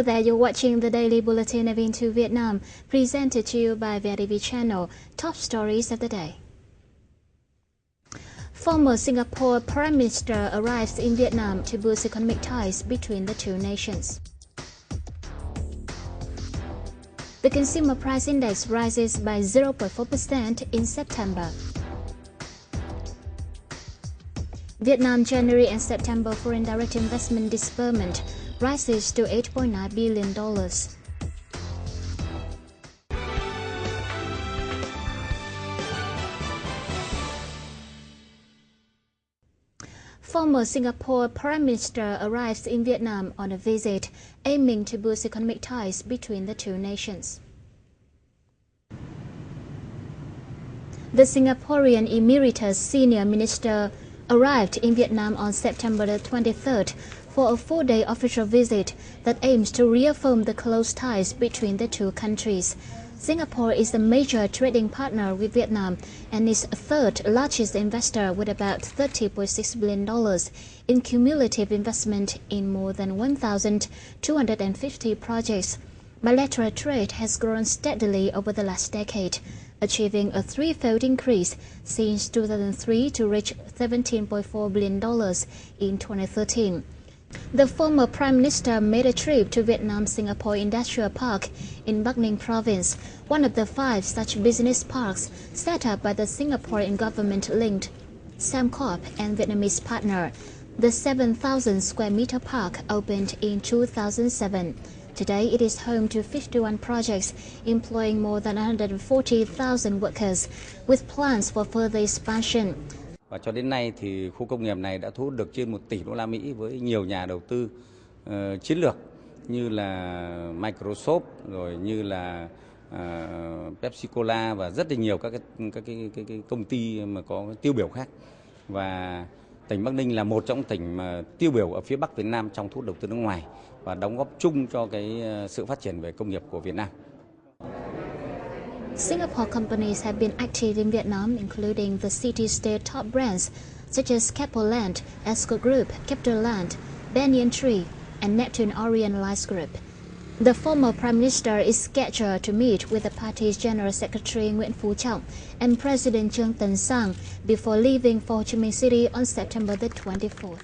Hello there, you're watching the Daily Bulletin of Into Vietnam, presented to you by VITV channel. Top stories of the day. Former Singapore Prime Minister arrives in Vietnam to boost economic ties between the two nations. The Consumer Price Index rises by 0.4% in September. Vietnam January and September foreign direct investment disbursement rises to $8.9 billion. Former Singapore Prime Minister arrives in Vietnam on a visit aiming to boost economic ties between the two nations. The Singaporean Emeritus Senior Minister arrived in Vietnam on September the 23rd for a 4-day official visit that aims to reaffirm the close ties between the two countries. Singapore is a major trading partner with Vietnam and is third largest investor with about $30.6 billion in cumulative investment in more than 1,250 projects. Bilateral trade has grown steadily over the last decade, achieving a threefold increase since 2003 to reach $17.4 billion in 2013. The former Prime Minister made a trip to Vietnam-Singapore Industrial Park in Bắc Ninh Province, one of the 5 such business parks set up by the Singaporean government-linked Sembcorp and Vietnamese partner. The 7,000 square meter park opened in 2007. Today, it is home to 51 projects employing more than 140,000 workers, with plans for further expansion. Và cho đến nay thì khu công nghiệp này đã thu hút được trên 1 tỷ đô la Mỹ với nhiều nhà đầu tư chiến lược như là Microsoft, rồi như là Pepsi Cola và rất là nhiều các cái công ty mà có tiêu biểu khác. Và tỉnh Bắc Ninh là một trong tỉnh mà tiêu biểu ở phía Bắc Việt Nam trong thu hút đầu tư nước ngoài và đóng góp chung cho cái sự phát triển về công nghiệp của Việt Nam. Singapore companies have been active in Vietnam, including the city-state top brands such as Keppel Land, Escort Group, CapitaLand, Banyan Tree, and Neptune Orient Lines Group. The former Prime Minister is scheduled to meet with the party's General Secretary Nguyễn Phú Trọng and President Trương Tấn Sang before leaving for Ho Chi Minh City on September the 24th.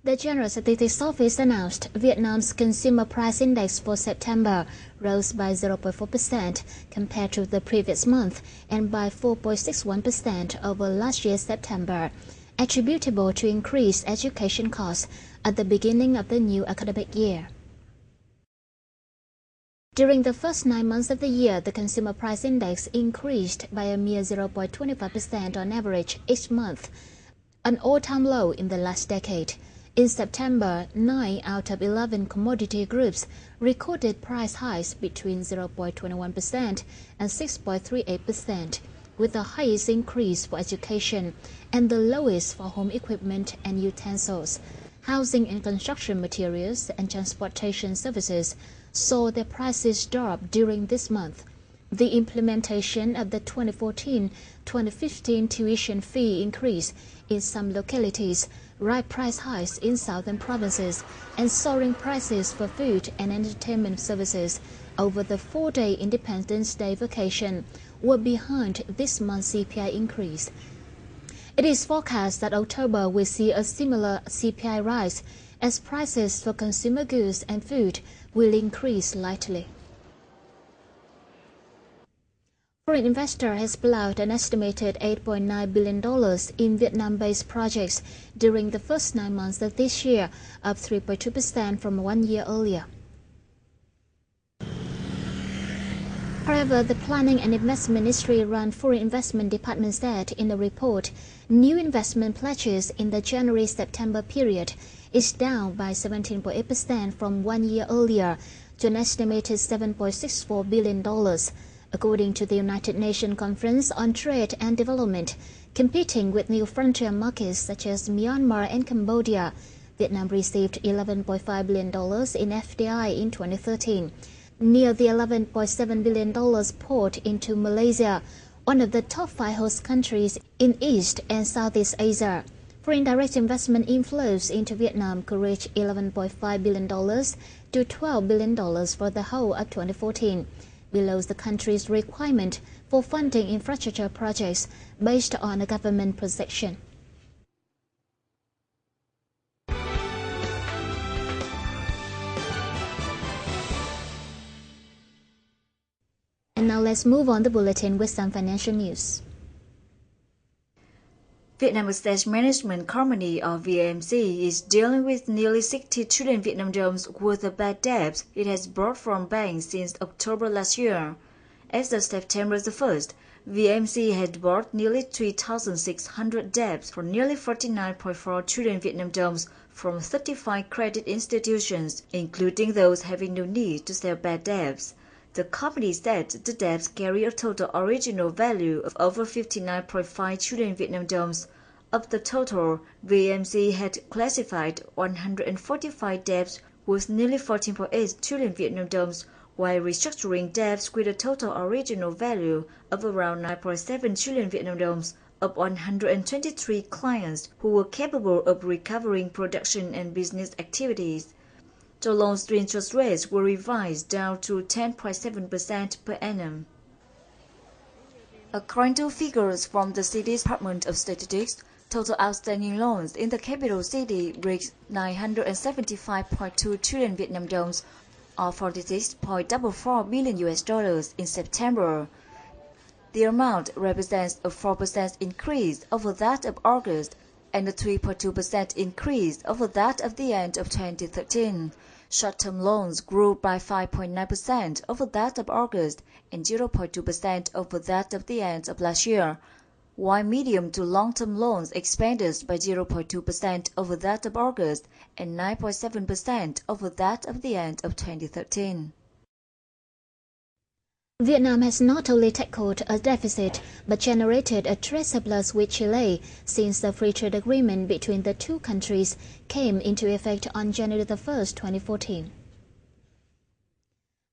The General Statistics Office announced Vietnam's Consumer Price Index for September rose by 0.4% compared to the previous month and by 4.61% over last year's September, attributable to increased education costs at the beginning of the new academic year. During the first 9 months of the year, the Consumer Price Index increased by a mere 0.25% on average each month, an all-time low in the last decade. In September, 9 out of 11 commodity groups recorded price hikes between 0.21% and 6.38%, with the highest increase for education and the lowest for home equipment and utensils. Housing and construction materials and transportation services saw their prices drop during this month. The implementation of the 2014-2015 tuition fee increase in some localities, rapid price hikes in southern provinces, and soaring prices for food and entertainment services over the 4-day Independence Day vacation were behind this month's CPI increase. It is forecast that October will see a similar CPI rise as prices for consumer goods and food will increase slightly. Foreign investor has plowed an estimated $8.9 billion in Vietnam-based projects during the first 9 months of this year, up 3.2% from 1 year earlier. However, the Planning and Investment Ministry-run Foreign Investment Department said in a report, new investment pledges in the January-September period is down by 17.8% from 1 year earlier to an estimated $7.64 billion. According to the United Nations Conference on Trade and Development, competing with new frontier markets such as Myanmar and Cambodia, Vietnam received $11.5 billion in FDI in 2013, near the $11.7 billion poured into Malaysia, one of the top 5 host countries in East and Southeast Asia. Foreign direct investment inflows into Vietnam could reach $11.5 billion to $12 billion for the whole of 2014, below the country's requirement for funding infrastructure projects based on a government projection. And now let's move on the bulletin with some financial news. Vietnam State Management Company or VAMC is dealing with nearly 60 trillion Vietnam dollars worth of bad debts it has borrowed from banks since October last year. As of September the 1st, VAMC had borrowed nearly 3,600 debts for nearly 49.4 trillion Vietnam dollars from 35 credit institutions, including those having no need to sell bad debts. The company said the debts carry a total original value of over 59.5 trillion Vietnam dollars. Of the total, VAMC had classified 145 debts worth nearly 14.8 trillion Vietnam dollars, while restructuring debts with a total original value of around 9.7 trillion Vietnam dollars of 123 clients who were capable of recovering production and business activities. The loan's interest rates were revised down to 10.7% per annum. According to figures from the city's Department of Statistics, total outstanding loans in the capital city reached 975.2 trillion Vietnam dollars, or $46.44 billion in September. The amount represents a 4% increase over that of August and a 3.2% increase over that of the end of 2013. Short-term loans grew by 5.9% over that of August and 0.2% over that of the end of last year, while medium to long-term loans expanded by 0.2% over that of August and 9.7% over that of the end of 2013. Vietnam has not only tackled a deficit but generated a trade surplus with Chile since the free trade agreement between the two countries came into effect on January 1, 2014.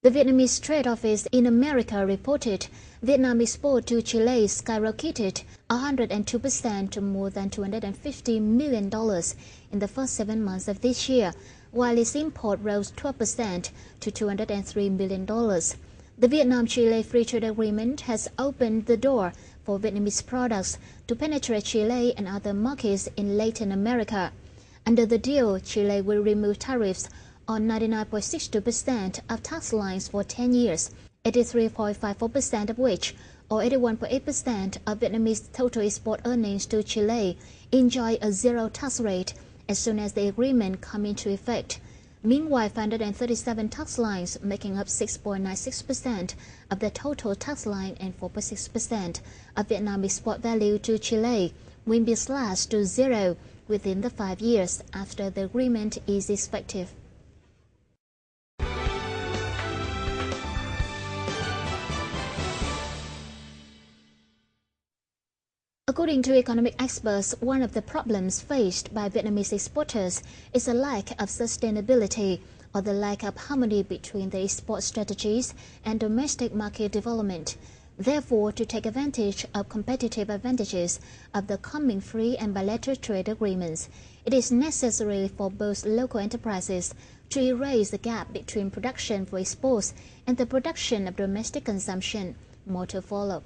The Vietnamese Trade Office in America reported Vietnam export to Chile skyrocketed 102% to more than $250 million in the first 7 months of this year, while its import rose 12% to $203 million. The Vietnam-Chile Free Trade Agreement has opened the door for Vietnamese products to penetrate Chile and other markets in Latin America. Under the deal, Chile will remove tariffs on 99.62% of tax lines for 10 years, 83.54% of which, or 81.8% of Vietnamese total export earnings to Chile, enjoy a zero tax rate as soon as the agreement comes into effect. Meanwhile, 537 tax lines, making up 6.96% of the total tax line and 4.6% of Vietnam export value to Chile, will be slashed to zero within the 5 years after the agreement is effective. According to economic experts, one of the problems faced by Vietnamese exporters is a lack of sustainability or the lack of harmony between the export strategies and domestic market development. Therefore, to take advantage of competitive advantages of the coming free and bilateral trade agreements, it is necessary for both local enterprises to erase the gap between production for exports and the production of domestic consumption. More to follow.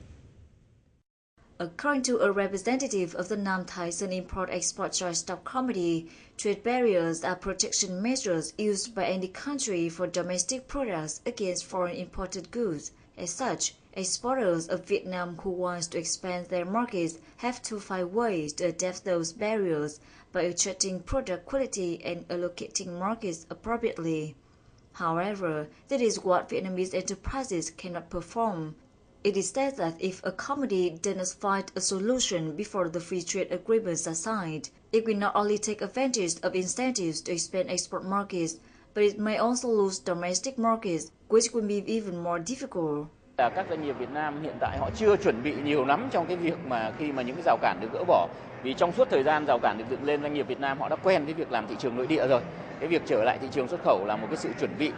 According to a representative of the Nam Thai Son Import-Export Joint Stock Committee, trade barriers are protection measures used by any country for domestic products against foreign imported goods. As such, exporters of Vietnam who want to expand their markets have to find ways to adapt those barriers by attracting product quality and allocating markets appropriately. However, that is what Vietnamese enterprises cannot perform. It is said that if a company does not find a solution before the free trade agreements are signed, it will not only take advantage of incentives to expand export markets, but it may also lose domestic markets, which will be even more difficult. Các doanh nghiệp Việt Nam hiện tại họ chưa chuẩn bị nhiều lắm trong cái việc mà khi mà những cái rào cản được gỡ bỏ. Vì trong suốt thời gian rào cản được dựng lên, doanh nghiệp Việt Nam họ đã quen với việc làm thị trường nội địa rồi. Cái việc trở lại thị trường xuất khẩu là một cái sự chuẩn bị,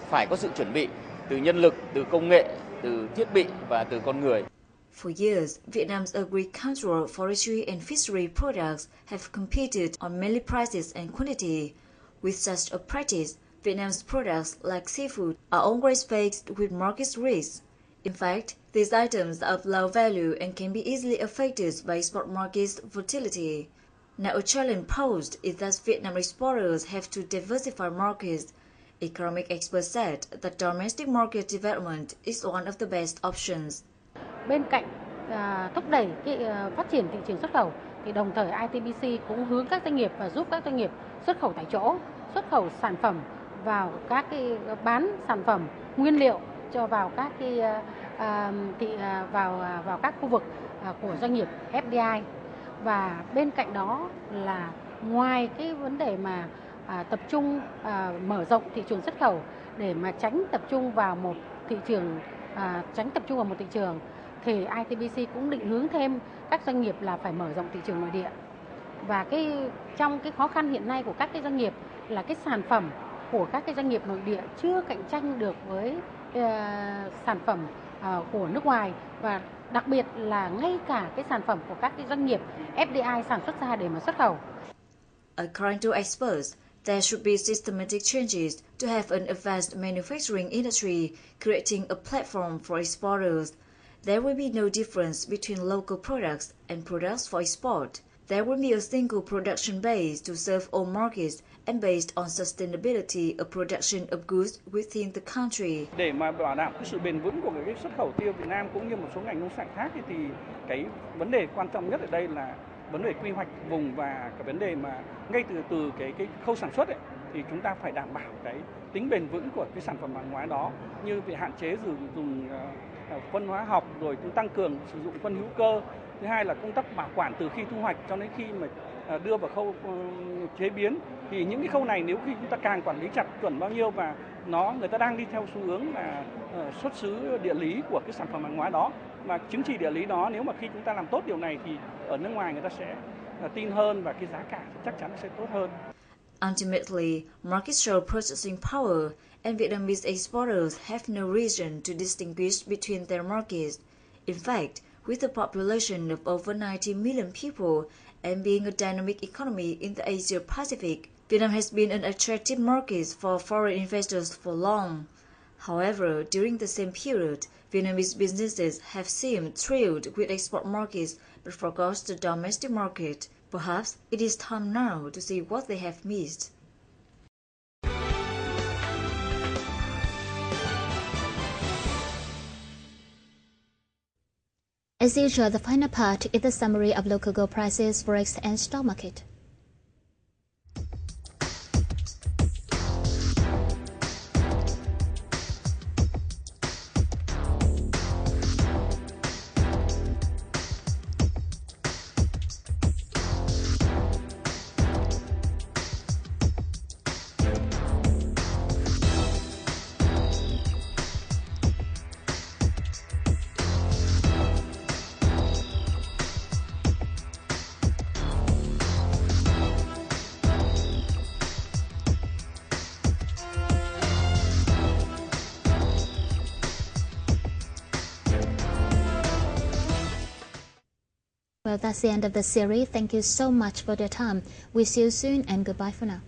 phải có sự chuẩn bị từ nhân lực, từ công nghệ, từ thiết bị và từ con người. For years, Vietnam's agricultural, forestry, and fishery products have competed on mainly prices and quantity. With such a practice, Vietnam's products like seafood are always faced with market risks. In fact, these items are of low value and can be easily affected by export market volatility. Now a challenge posed is that Vietnam exporters have to diversify markets. Economic experts said that domestic market development is one of the best options. Bên cạnh thúc đẩy phát triển thị trường xuất khẩu, thì đồng thời ITBC cũng hướng các doanh nghiệp và giúp các doanh nghiệp xuất khẩu tại chỗ, xuất khẩu sản phẩm vào các bán sản phẩm nguyên liệu cho vào các vào các khu vực của doanh nghiệp FDI. Và bên cạnh đó là ngoài cái vấn đề mà tập trung mở rộng thị trường xuất khẩu để mà tránh tập trung vào một thị trường, thì ITBC cũng định hướng thêm các doanh nghiệp là phải mở rộng thị trường nội địa. Và trong cái khó khăn hiện nay của các cái doanh nghiệp là cái sản phẩm của các cái doanh nghiệp nội địa chưa cạnh tranh được với sản phẩm của nước ngoài, và đặc biệt là ngay cả cái sản phẩm của các cái doanh nghiệp FDI sản xuất ra để mà xuất khẩu. According to experts, there should be systematic changes to have an advanced manufacturing industry, creating a platform for exporters. There will be no difference between local products and products for export. There will be a single production base to serve all markets and based on sustainability of production of goods within the country. Để mà bảo đảm cái sự bền vững của cái xuất khẩu tiêu Việt Nam cũng như một số ngành nông sản khác thì cái vấn đề quan trọng nhất ở đây là vấn đề quy hoạch vùng và cái vấn đề mà ngay từ cái khâu sản xuất ấy, thì chúng ta phải đảm bảo cái tính bền vững của cái sản phẩm hàng hóa đó, như việc hạn chế dùng phân hóa học, rồi tăng cường sử dụng phân hữu cơ. Thứ hai là công tác bảo quản từ khi thu hoạch cho đến khi mà đưa vào khâu chế biến. Thì những cái khâu này nếu khi chúng ta càng quản lý chặt chuẩn bao nhiêu và người ta đang đi theo xu hướng là xuất xứ địa lý của cái sản phẩm hàng hóa đó, mà chứng chỉ địa lý đó, nếu mà khi chúng ta làm tốt điều này thì ở nước ngoài người ta sẽ tin hơn và cái giá cả chắc chắn sẽ tốt hơn. Ultimately, markets show purchasing power, and Vietnamese exporters have no reason to distinguish between their markets. In fact, with a population of over 90 million people and being a dynamic economy in the Asia-Pacific, Vietnam has been an attractive market for foreign investors for long. However, during the same period, Vietnamese businesses have seemed thrilled with export markets but forgot the domestic market. Perhaps it is time now to see what they have missed. As usual, the final part is the summary of local gold prices, forex, and stock market. Well, that's the end of the series. Thank you so much for your time. We'll see you soon and goodbye for now.